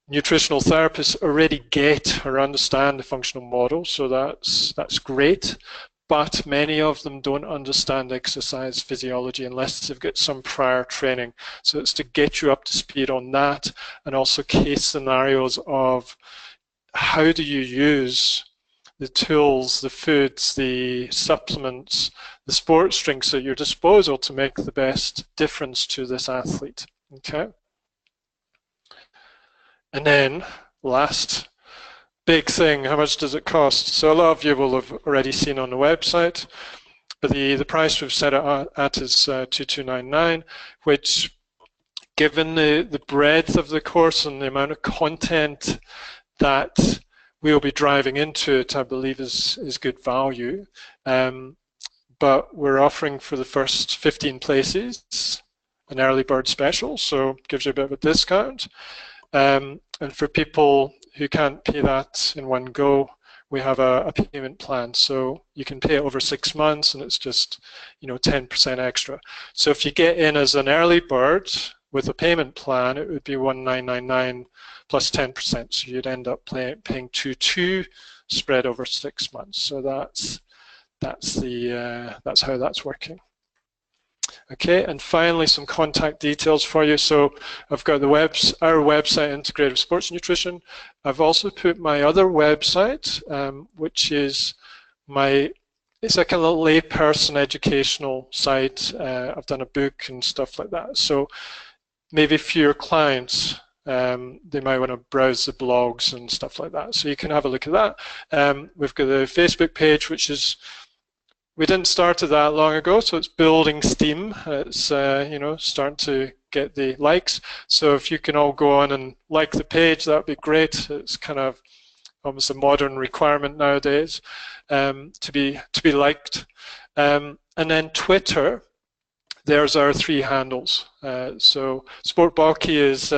nutritional therapists already get or understand the functional model, so that's great. But many of them don't understand exercise physiology unless they've got some prior training. So it's to get you up to speed on that, and also case scenarios of how do you use the tools, the foods, the supplements, the sports drinks at your disposal to make the best difference to this athlete. Okay. And then last big thing, how much does it cost? So a lot of you will have already seen on the website, but the price we've set it at is $2299, which, given the breadth of the course and the amount of content that we'll be driving into it, I believe is good value. But we're offering for the first 15 places an early bird special, so it gives you a bit of a discount. And for people who can't pay that in one go, we have a payment plan. So you can pay it over 6 months, and it's just, you know, 10% extra. So if you get in as an early bird with a payment plan, it would be $1999 plus 10%. So you'd end up paying $22 spread over 6 months. So that's how that's working. Okay, and finally some contact details for you. So I've got our website, Integrative Sports Nutrition. I've also put my other website, which is it's like a little layperson educational site. I've done a book and stuff like that. So maybe for your clients, they might want to browse the blogs and stuff like that. So you can have a look at that. We've got the Facebook page, which is, we didn't start it that long ago, so it's building steam. It's starting to get the likes. So if you can all go on and like the page, that would be great. It's kind of almost a modern requirement nowadays to be liked. And then Twitter. There's our 3 handles. So Sport Balky is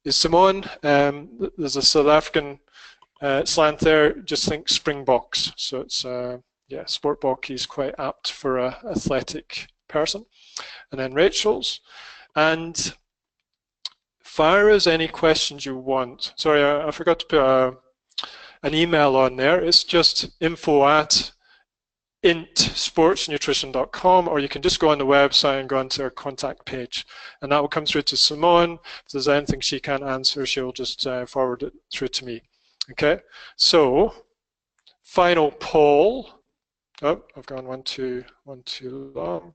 Simone. There's a South African slant there. Just think Springboks. So it's yeah, Sport Balky is quite apt for an athletic person. And then Rachel's. And fire us any questions you want. Sorry, I forgot to put an email on there. It's just info@intsportsnutrition.com, or you can just go on the website and go onto our contact page, and that will come through to Simone. If there's anything she can't answer, she'll just forward it through to me. Okay, so final poll. Oh, I've gone one too long.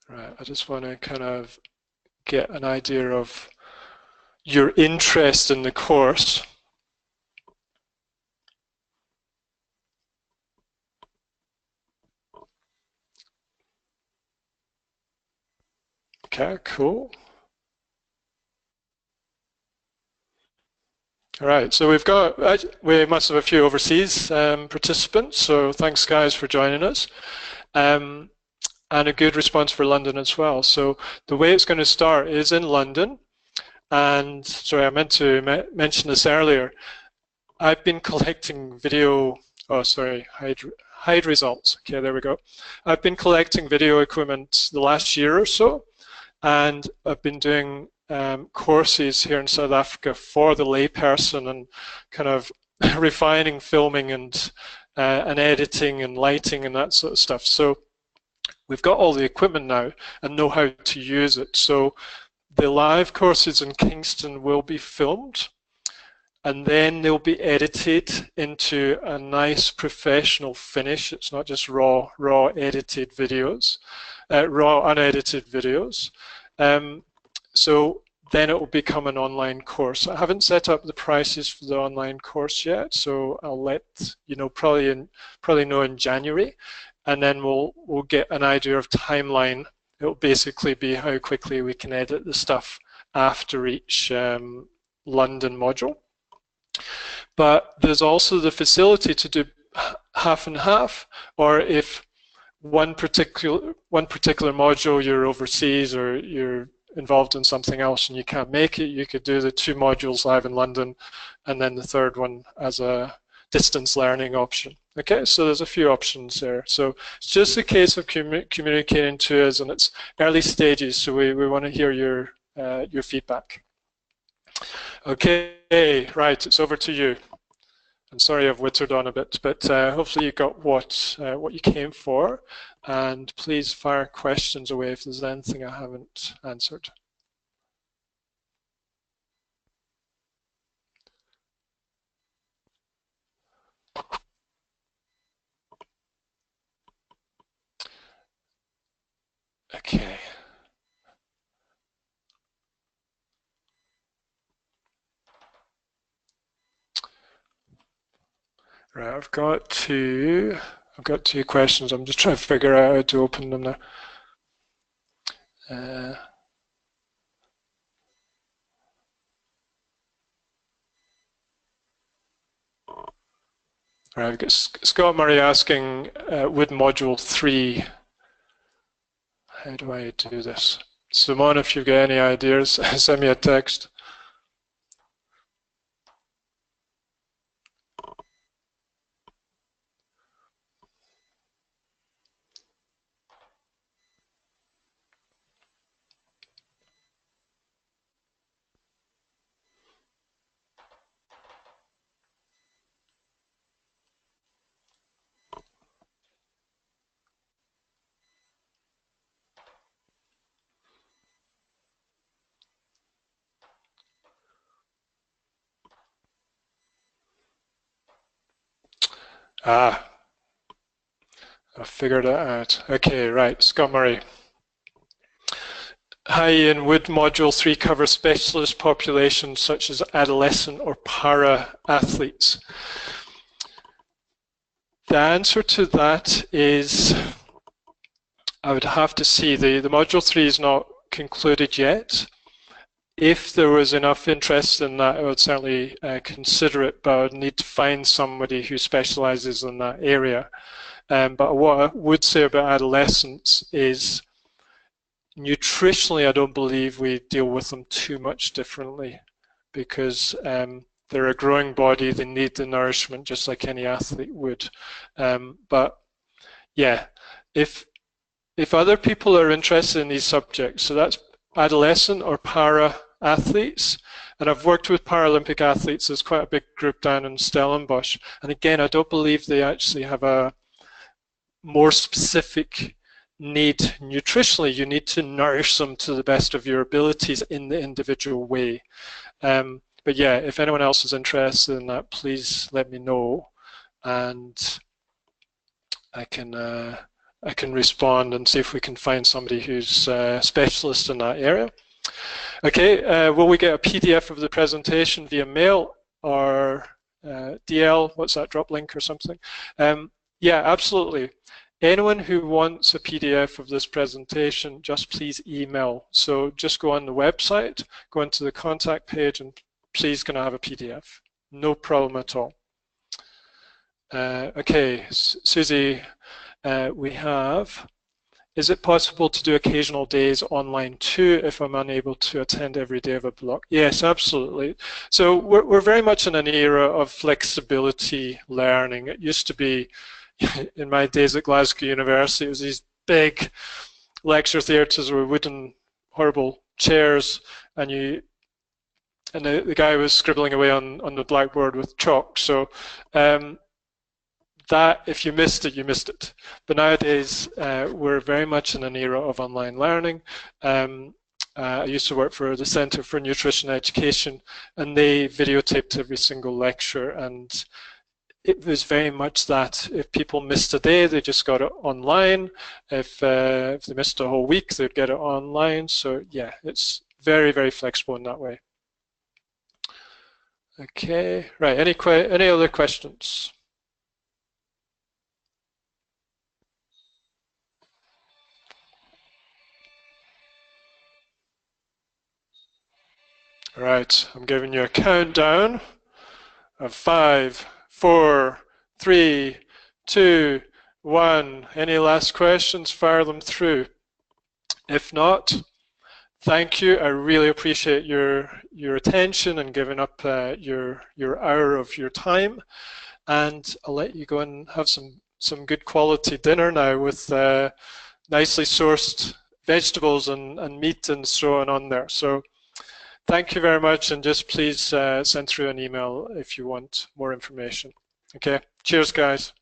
Right, I just want to kind of get an idea of your interest in the course. Okay, cool. All right, so we must have a few overseas participants, so thanks guys for joining us. And a good response for London as well. So the way it's going to start is in London, and sorry, I meant to mention this earlier. I've been collecting hide results. Okay, there we go. I've been collecting video equipment the last year or so, and I've been doing courses here in South Africa for the layperson and kind of refining filming and editing and lighting and that sort of stuff. So we've got all the equipment now and know how to use it. So the live courses in Kingston will be filmed, and then they'll be edited into a nice professional finish. It's not just raw edited videos, raw unedited videos. So then it will become an online course. I haven't set up the prices for the online course yet, so I'll let you know probably know in January, and then we'll get an idea of timeline. It will basically be how quickly we can edit the stuff after each London module. But there's also the facility to do half and half, or if one particular module you're overseas or you're involved in something else and you can't make it, you could do the 2 modules live in London and then the 3rd one as a distance learning option. Okay, so there's a few options there. So it's just a case of communicating to us, and it's early stages, so we want to hear your feedback. Okay, right, it's over to you. I'm sorry I've wittered on a bit, but hopefully you got what you came for, and please fire questions away if there's anything I haven't answered. Okay. Right, I've got two questions. I'm just trying to figure out how to open them now. Right, I've got Scott Murray asking, would module 3, how do I do this? Simone, if you've got any ideas, send me a text. Ah, I figured it out. Okay, right, Scott Murray. Hi Ian, would Module 3 cover specialist populations such as adolescent or para-athletes? The answer to that is, I would have to see, the Module 3 is not concluded yet. If there was enough interest in that, I would certainly consider it, but I would need to find somebody who specializes in that area. But what I would say about adolescents is, nutritionally, I don't believe we deal with them too much differently, because they're a growing body, they need the nourishment just like any athlete would. But yeah, if other people are interested in these subjects, so that's adolescent or para athletes, and I've worked with Paralympic athletes, there's quite a big group down in Stellenbosch, and again, I don't believe they actually have a more specific need nutritionally. You need to nourish them to the best of your abilities in the individual way. But yeah, if anyone else is interested in that, please let me know, and I can respond and see if we can find somebody who's a specialist in that area. Okay, will we get a PDF of the presentation via mail or DL? What's that, drop link or something? Yeah, absolutely. Anyone who wants a PDF of this presentation, just please email. So just go on the website, go into the contact page, and please can I have a PDF? No problem at all. Okay, Susie, we have, is it possible to do occasional days online too if I'm unable to attend every day of a block? Yes, absolutely. So we're very much in an era of flexibility learning. It used to be, in my days at Glasgow University, it was these big lecture theatres with wooden, horrible chairs, and the guy was scribbling away on the blackboard with chalk. So that, if you missed it, you missed it. But nowadays, we're very much in an era of online learning. I used to work for the Centre for Nutrition Education, and they videotaped every single lecture, and it was very much that if people missed a day, they just got it online. If they missed a whole week, they'd get it online. So yeah, it's very, very flexible in that way. Okay, right, any other questions? All right, I'm giving you a countdown of 5, 4, 3, 2, 1. Any last questions? Fire them through. If not, thank you. I really appreciate your attention and giving up your hour of your time. And I'll let you go and have some good quality dinner now with nicely sourced vegetables and meat and so on there. So thank you very much, and just please send through an email if you want more information. Okay, cheers guys.